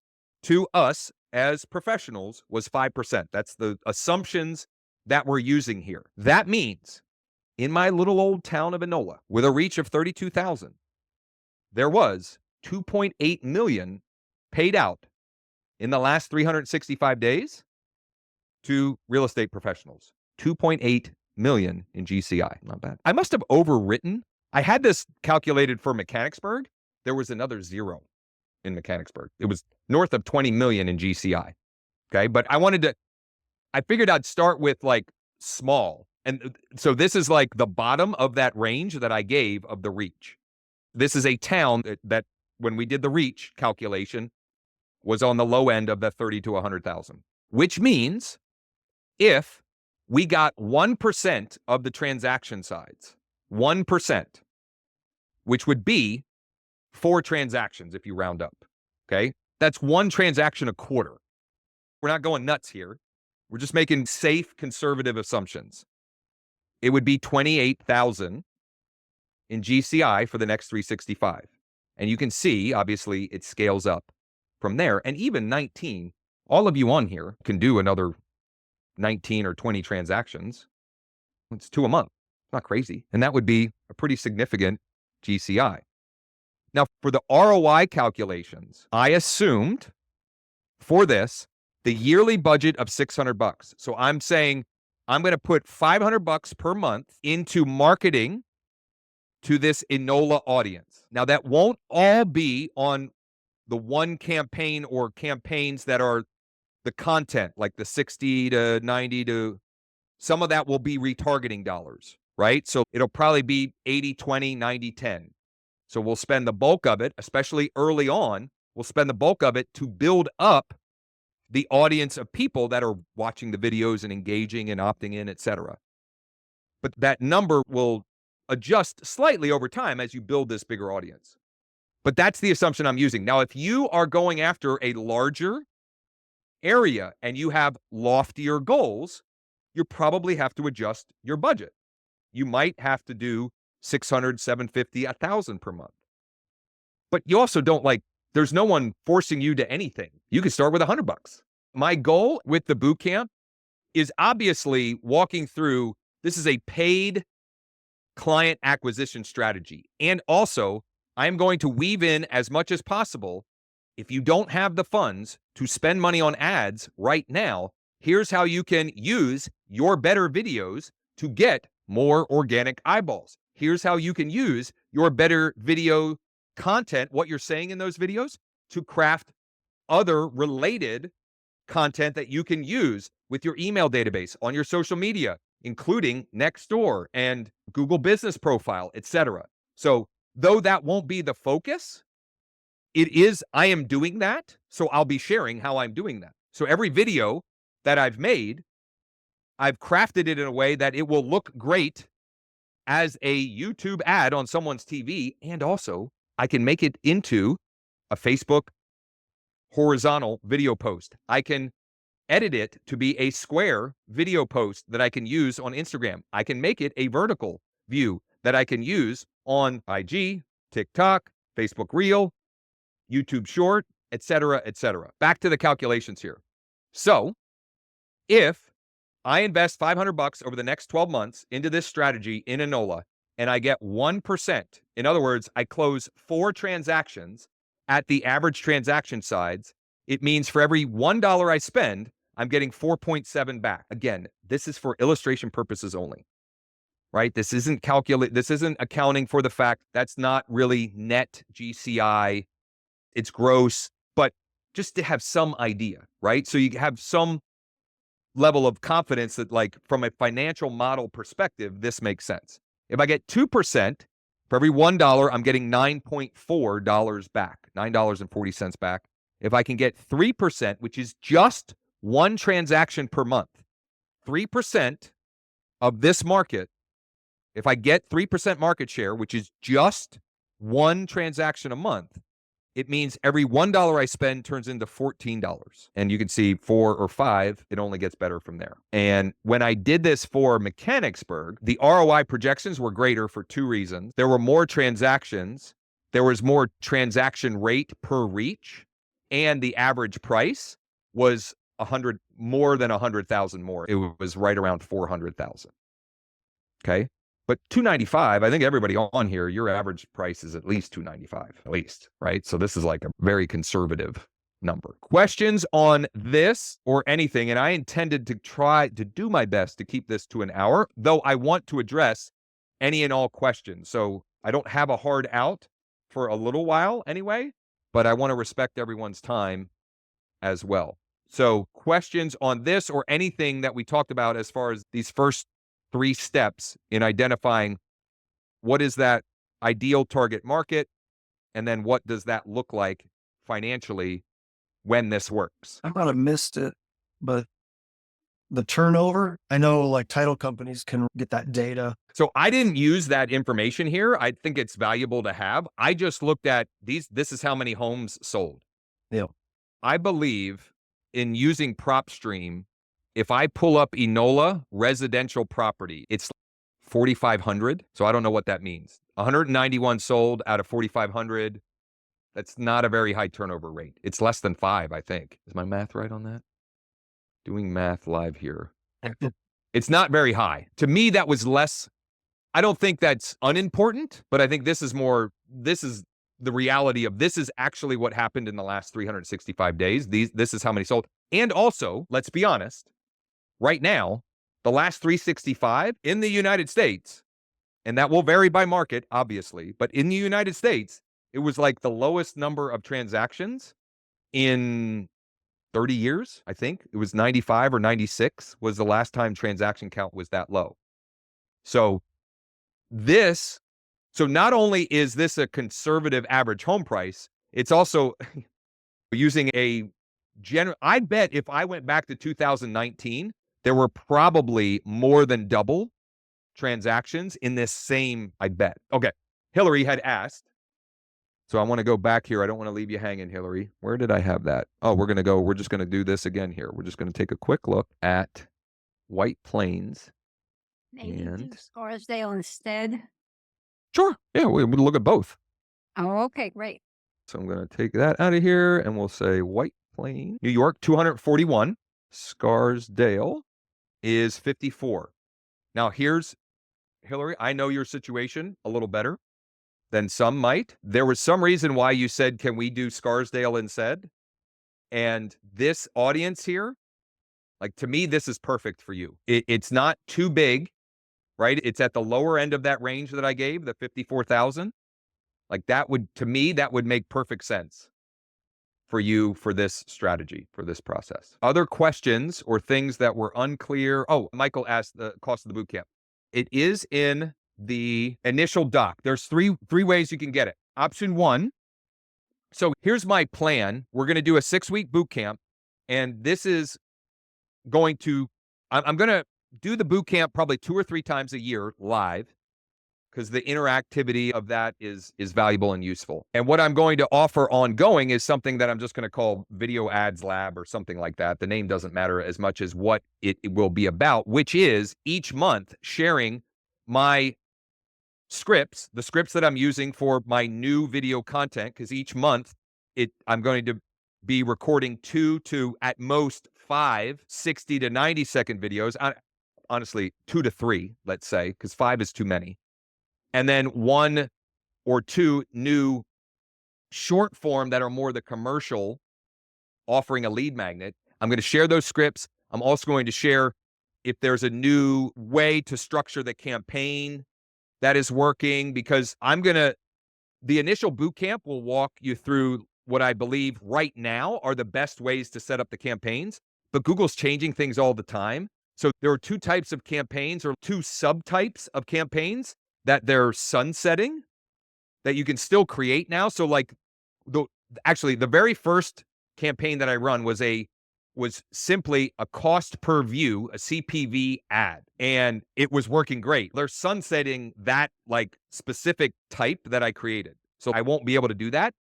to us as professionals was 5%. That's the assumptions that we're using here. That means in my little old town of Enola, with a reach of 32,000, there was 2.8 million paid out in the last 365 days to real estate professionals. 2.8 million in GCI. Not bad. I must have overwritten. I had this calculated for Mechanicsburg. There was another 0 in Mechanicsburg. It was north of 20 million in GCI. Okay. But I figured I'd start with like small. And so this is like the bottom of that range that I gave of the reach. This is a town that when we did the reach calculation was on the low end of the 30 to 100,000, which means if we got 1% of the transaction sides, 1%, which would be 4 transactions if you round up. Okay. That's 1 transaction a quarter. We're not going nuts here. We're just making safe, conservative assumptions. It would be 28,000 in GCI for the next 365. And you can see, obviously, it scales up from there. And even 19, all of you on here can do another 19 or 20 transactions. It's 2 a month. It's not crazy. And that would be a pretty significant GCI. Now, for the ROI calculations, I assumed for this the yearly budget of $600. So I'm saying I'm going to put $500 per month into marketing to this Enola audience. Now, that won't all be on the one campaign or campaigns that are the content, like the 60 to 90 to, some of that will be retargeting dollars, right? So it'll probably be 80, 20, 90, 10. So we'll spend the bulk of it, especially early on, we'll spend the bulk of it to build up the audience of people that are watching the videos and engaging and opting in, etc. But that number will adjust slightly over time as you build this bigger audience. But that's the assumption I'm using. Now, if you are going after a larger area and you have loftier goals, you probably have to adjust your budget. You might have to do 600, 750, 1,000 per month. But you also don't there's no one forcing you to anything. You can start with $100. My goal with the bootcamp is obviously walking through, this is a paid client acquisition strategy. And also, I'm going to weave in as much as possible. If you don't have the funds to spend money on ads right now, here's how you can use your better videos to get more organic eyeballs. Here's how you can use your better video content, what you're saying in those videos, to craft other related content that you can use with your email database, on your social media, including Nextdoor and Google Business Profile, etc. So though that won't be the focus, I am doing that. So I'll be sharing how I'm doing that. So every video that I've made, I've crafted it in a way that it will look great as a YouTube ad on someone's TV. And also I can make it into a Facebook horizontal video post. I can edit it to be a square video post that I can use on Instagram. I can make it a vertical view that I can use on IG, TikTok, Facebook Reel, YouTube Short, etc., etc. Back to the calculations here. So if I invest $500 over the next 12 months into this strategy in Enola, and I get 1%, in other words, I close 4 transactions at the average transaction size, it means for every $1 I spend, I'm getting 4.7 back. Again, this is for illustration purposes only, right? This isn't accounting for the fact that's not really net GCI. It's gross, but just to have some idea, right? So you have some level of confidence that, like, from a financial model perspective, this makes sense. If I get 2%, for every $1, I'm getting $9.4 back, $9.40 back. If I can get 3%, which is just one transaction per month, 3% of this market, if I get 3% market share, which is just one transaction a month, it means every $1 I spend turns into $14. And you can see 4 or 5, it only gets better from there. And when I did this for Mechanicsburg, the ROI projections were greater for 2 reasons. There were more transactions, there was more transaction rate per reach, and the average price was more than 100,000 more. It was right around 400,000. Okay. But $295, I think everybody on here, your average price is at least $295, at least, right? So this is like a very conservative number. Questions on this or anything, and I intended to try to do my best to keep this to an hour, though I want to address any and all questions. So I don't have a hard out for a little while anyway, but I want to respect everyone's time as well. So questions on this or anything that we talked about as far as these first 3 steps in identifying what is that ideal target market, and then what does that look like financially when this works. I might have missed it, but the turnover, I know like title companies can get that data. So I didn't use that information here. I think it's valuable to have. I just looked at this is how many homes sold. Yeah. I believe in using PropStream. If I pull up Enola residential property, it's 4,500. So I don't know what that means. 191 sold out of 4,500. That's not a very high turnover rate. It's less than 5, I think. Is my math right on that? Doing math live here. It's not very high. To me, that was less. I don't think that's unimportant, but I think this is the reality of this is actually what happened in the last 365 days. This is how many sold. And also, let's be honest, right now, the last 365 in the United States, and that will vary by market, obviously, but in the United States, it was like the lowest number of transactions in 30 years, I think. It was 95 or 96 was the last time transaction count was that low. So not only is this a conservative average home price, it's also using I bet if I went back to 2019, there were probably more than double transactions in this same, I bet. Okay. Hillary had asked, so I want to go back here. I don't want to leave you hanging, Hillary. Where did I have that? Oh, we're just going to do this again here. We're just going to take a quick look at White Plains. Maybe do Scarsdale instead. Sure. Yeah, we'll look at both. Oh, okay, great. So I'm going to take that out of here and we'll say White Plains, New York, 241. Scarsdale is 54. Now here's, Hillary, I know your situation a little better than some might. There was some reason why you said, can we do Scarsdale instead? And this audience here, like, to me, this is perfect for you. It's not too big, right? It's at the lower end of that range that I gave, the 54,000. Like to me, that would make perfect sense for you for this strategy, for this process. Other questions or things that were unclear? Oh, Michael asked the cost of the bootcamp. It is in the initial doc. There's three ways you can get it. Option 1. So here's my plan. We're going to do a 6-week bootcamp, and this is I'm going to do the bootcamp probably 2 or 3 times a year live. because the interactivity of that is valuable and useful. And what I'm going to offer ongoing is something that I'm just going to call Video Ads Lab or something like that. The name doesn't matter as much as what it will be about, which is each month sharing my scripts, the scripts that I'm using for my new video content, because each month I'm going to be recording 2 to at most 5 60 to 90-second videos. Honestly, 2 to 3, let's say, because 5 is too many. And then 1 or 2 new short form that are more the commercial, offering a lead magnet. I'm going to share those scripts. I'm also going to share if there's a new way to structure the campaign that is working, because the initial boot camp will walk you through what I believe right now are the best ways to set up the campaigns, but Google's changing things all the time. So there are 2 types of campaigns, or 2 subtypes of campaigns that they're sunsetting that you can still create now. So like actually the very first campaign that I run was simply a cost per view, a CPV ad, and it was working great. They're sunsetting that like specific type that I created. So I won't be able to do that.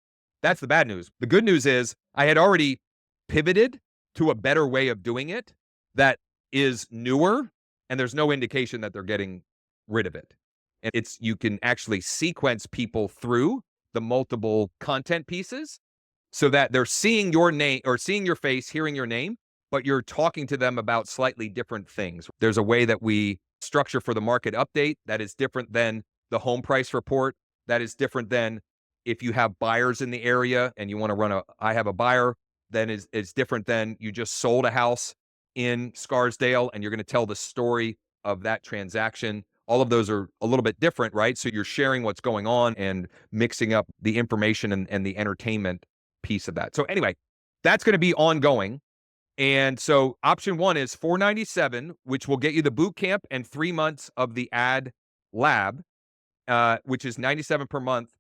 That's the bad news. The good news is I had already pivoted to a better way of doing it that is newer, and there's no indication that they're getting rid of it. And you can actually sequence people through the multiple content pieces so that they're seeing your name or seeing your face, hearing your name, but you're talking to them about slightly different things. There's a way that we structure for the market update that is different than the home price report. That is different than if you have buyers in the area and you want to run I have a buyer, then it's different than you just sold a house in Scarsdale and you're going to tell the story of that transaction. All of those are a little bit different, right? So you're sharing what's going on and mixing up the information and the entertainment piece of that. So anyway, that's going to be ongoing. And so option 1 is $497, which will get you the boot camp and 3 months of the ad lab, which is $97 per month.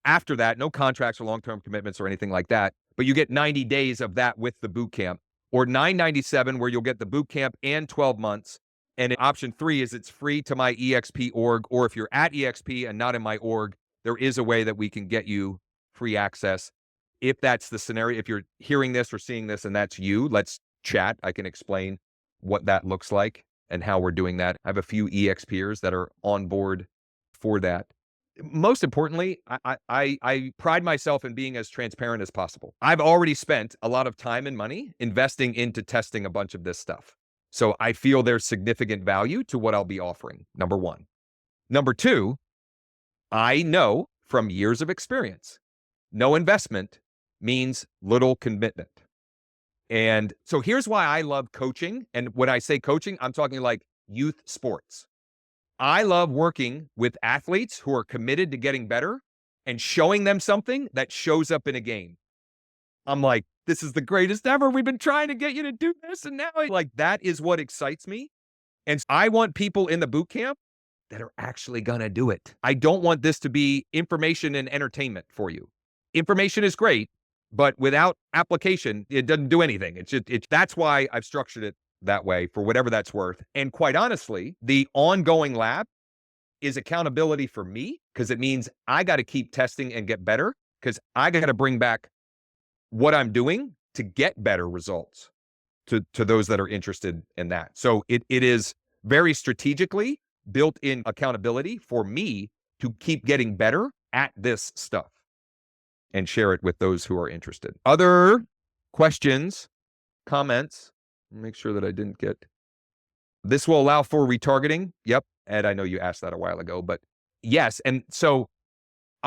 After that, no contracts or long-term commitments or anything like that, but you get 90 days of that with the boot camp, or $997, where you'll get the boot camp and 12 months. And option 3 is it's free to my EXP org, or if you're at EXP and not in my org, there is a way that we can get you free access. If that's the scenario, if you're hearing this or seeing this and that's you, let's chat. I can explain what that looks like and how we're doing that. I have a few EXPers that are on board for that. Most importantly, I pride myself in being as transparent as possible. I've already spent a lot of time and money investing into testing a bunch of this stuff. So I feel there's significant value to what I'll be offering, number 1. Number 2, I know from years of experience, no investment means little commitment. And so here's why I love coaching. And when I say coaching, I'm talking like youth sports. I love working with athletes who are committed to getting better and showing them something that shows up in a game. I'm like, this is the greatest ever. We've been trying to get you to do this. And now that is what excites me. And I want people in the boot camp that are actually going to do it. I don't want this to be information and entertainment for you. Information is great, but without application, it doesn't do anything. That's why I've structured it that way, for whatever that's worth. And quite honestly, the ongoing lab is accountability for me, because it means I got to keep testing and get better, because I got to bring back what I'm doing to get better results to those that are interested in that. So it is very strategically built in accountability for me to keep getting better at this stuff and share it with those who are interested. Other questions, comments? Make sure that I didn't get. This will allow for retargeting. Yep. Ed, I know you asked that a while ago, but yes. And so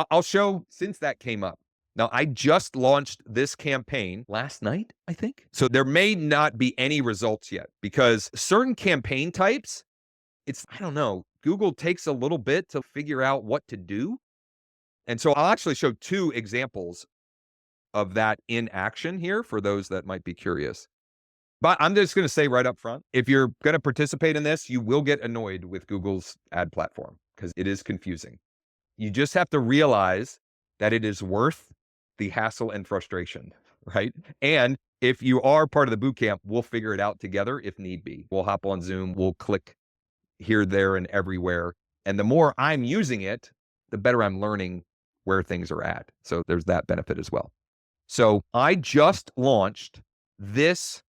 I'll show, since that came up. Now, I just launched this campaign last night, I think. So there may not be any results yet, because certain campaign types, I don't know, Google takes a little bit to figure out what to do. And so I'll actually show 2 examples of that in action here for those that might be curious. But I'm just going to say right up front, if you're going to participate in this, you will get annoyed with Google's ad platform, because it is confusing. You just have to realize that it is worth the hassle and frustration, right? And if you are part of the bootcamp, we'll figure it out together if need be. We'll hop on Zoom, we'll click here, there, and everywhere And the more I'm using it, the better I'm learning where things are at. So there's that benefit as well. So I just launched this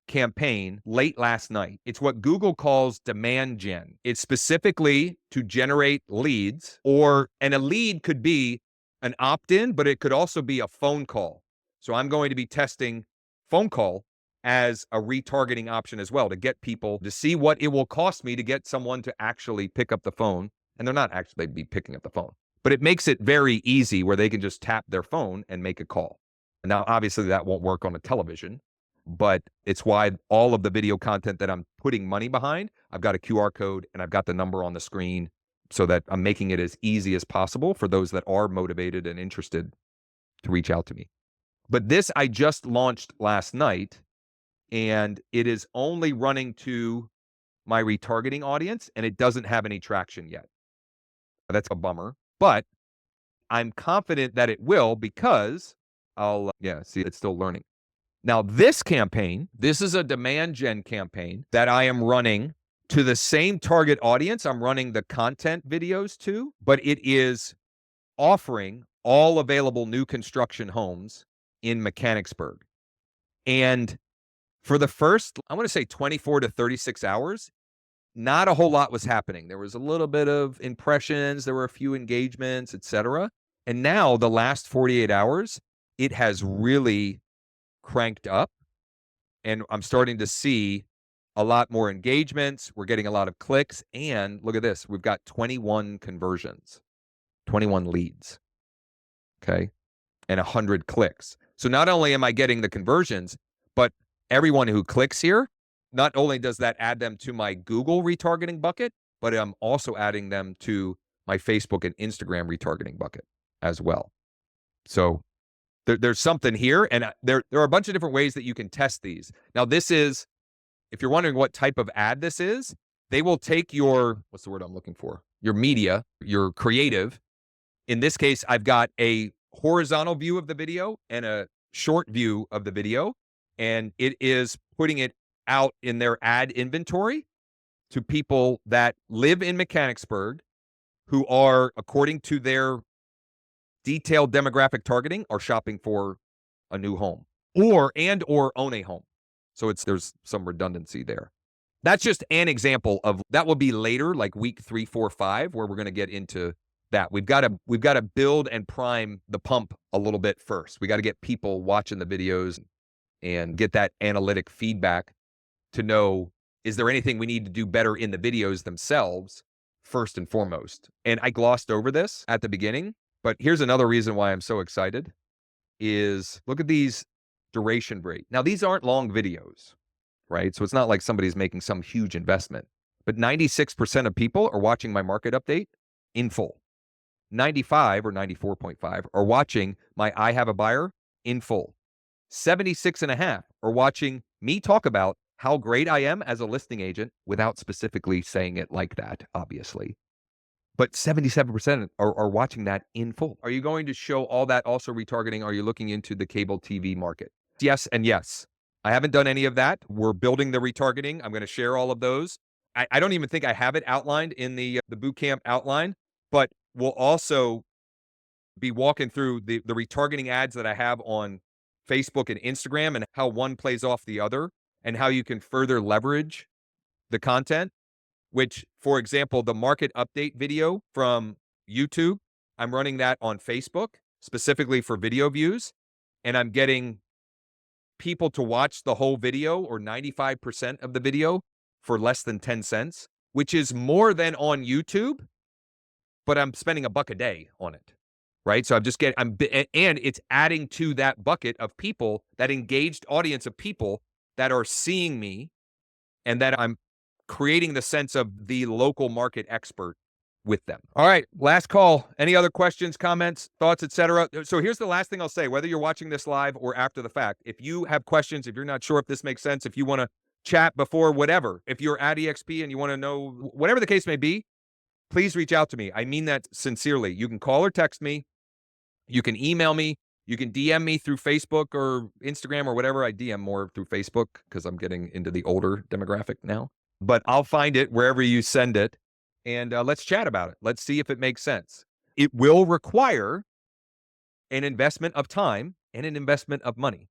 campaign late last night. It's what Google calls demand gen. It's specifically to generate leads, and a lead could be an opt-in, but it could also be a phone call. So I'm going to be testing phone call as a retargeting option as well, to get people to see what it will cost me to get someone to actually pick up the phone. And they're not actually be picking up the phone, but it makes it very easy where they can just tap their phone and make a call. Now, obviously that won't work on a television, but it's why all of the video content that I'm putting money behind, I've got a QR code and I've got the number on the screen so that I'm making it as easy as possible for those that are motivated and interested to reach out to me. But this I just launched last night, and it is only running to my retargeting audience, and it doesn't have any traction yet. That's a bummer, but I'm confident that it will, because see, it's still learning. Now, this campaign, this is a demand gen campaign that I am running to the same target audience I'm running the content videos to, but it is offering all available new construction homes in Mechanicsburg. And for the first, I want to say 24 to 36 hours, not a whole lot was happening. There was a little bit of impressions, there were a few engagements, etc. And now the last 48 hours, it has really cranked up, and I'm starting to see a lot more engagements. We're getting a lot of clicks, and look at this. We've got 21 conversions, 21 leads, okay, and 100 clicks. So not only am I getting the conversions, but everyone who clicks here, not only does that add them to my Google retargeting bucket, but I'm also adding them to my Facebook and Instagram retargeting bucket as well. So there's something here, and there are a bunch of different ways that you can test these. Now, this is, if you're wondering what type of ad this is, they will take your, what's the word I'm looking for? Your media, your creative. In this case, I've got a horizontal view of the video and a short view of the video, and it is putting it out in their ad inventory to people that live in Mechanicsburg who are, according to their detailed demographic targeting, are shopping for a new home or own a home. So there's some redundancy there. That's just an example of that. Will be later, like week 3, 4, 5, where we're going to get into that. We've got to build and prime the pump a little bit first. We got to get people watching the videos and get that analytic feedback to know, is there anything we need to do better in the videos themselves first and foremost. And I glossed over this at the beginning, but here's another reason why I'm so excited is look at these duration rate. Now, these aren't long videos, right? So it's not like somebody's making some huge investment, but 96% of people are watching my market update in full. 95 or 94.5 are watching my I Have a Buyer in full. 76.5 are watching me talk about how great I am as a listing agent without specifically saying it like that, obviously. But 77% are watching that in full. Are you going to show all that also retargeting? Are you looking into the cable TV market? Yes and yes. I haven't done any of that. We're building the retargeting. I'm going to share all of those. I don't even think I have it outlined in the Bootcamp outline, but we'll also be walking through the retargeting ads that I have on Facebook and Instagram and how one plays off the other and how you can further leverage the content. Which, for example, the market update video from YouTube, I'm running that on Facebook specifically for video views, and I'm getting people to watch the whole video or 95% of the video for less than 10 cents, which is more than on YouTube, but I'm spending $1 a day on it, right? So and it's adding to that bucket of people, that engaged audience of people that are seeing me and that I'm creating the sense of the local market expert with them. All right, last call. Any other questions, comments, thoughts, etc.? So here's the last thing I'll say, whether you're watching this live or after the fact. If you have questions, if you're not sure if this makes sense, if you want to chat before whatever, if you're at EXP and you want to know, whatever the case may be, please reach out to me. I mean that sincerely. You can call or text me. You can email me. You can DM me through Facebook or Instagram or whatever. I DM more through Facebook because I'm getting into the older demographic now. But I'll find it wherever you send it, and let's chat about it. Let's see if it makes sense. It will require an investment of time and an investment of money,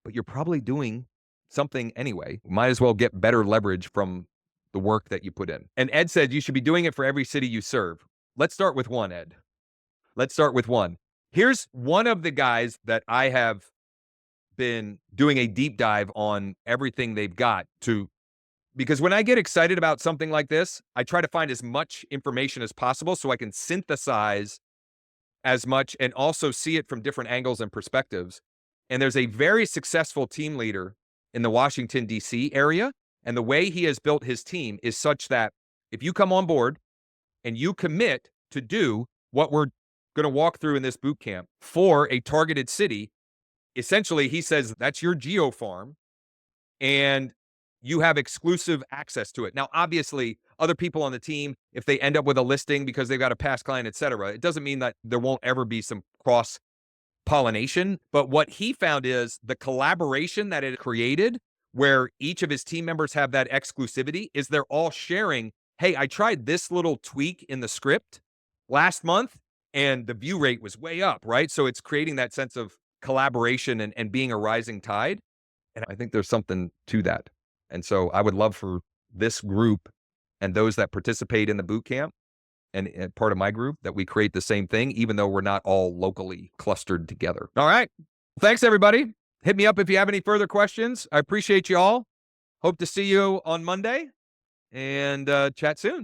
but you're probably doing something anyway. Might as well get better leverage from the work that you put in. And Ed said you should be doing it for every city you serve. Let's start with one, Ed. Let's start with one. Here's one of the guys that I have been doing a deep dive on everything they've got to, because when I get excited about something like this, I try to find as much information as possible so I can synthesize as much and also see it from different angles and perspectives. And there's a very successful team leader in the Washington, D.C. area. And the way he has built his team is such that if you come on board and you commit to do what we're going to walk through in this boot camp for a targeted city, essentially he says that's your geo farm and you have exclusive access to it. Now, obviously, other people on the team, if they end up with a listing because they've got a past client, et cetera, it doesn't mean that there won't ever be some cross pollination. But what he found is the collaboration that it created, where each of his team members have that exclusivity, is they're all sharing, hey, I tried this little tweak in the script last month and the view rate was way up, right? So it's creating that sense of collaboration and being a rising tide. And I think there's something to that. And so I would love for this group and those that participate in the boot camp and part of my group that we create the same thing, even though we're not all locally clustered together. All right. Thanks, everybody. Hit me up if you have any further questions. I appreciate you all. Hope to see you on Monday and chat soon.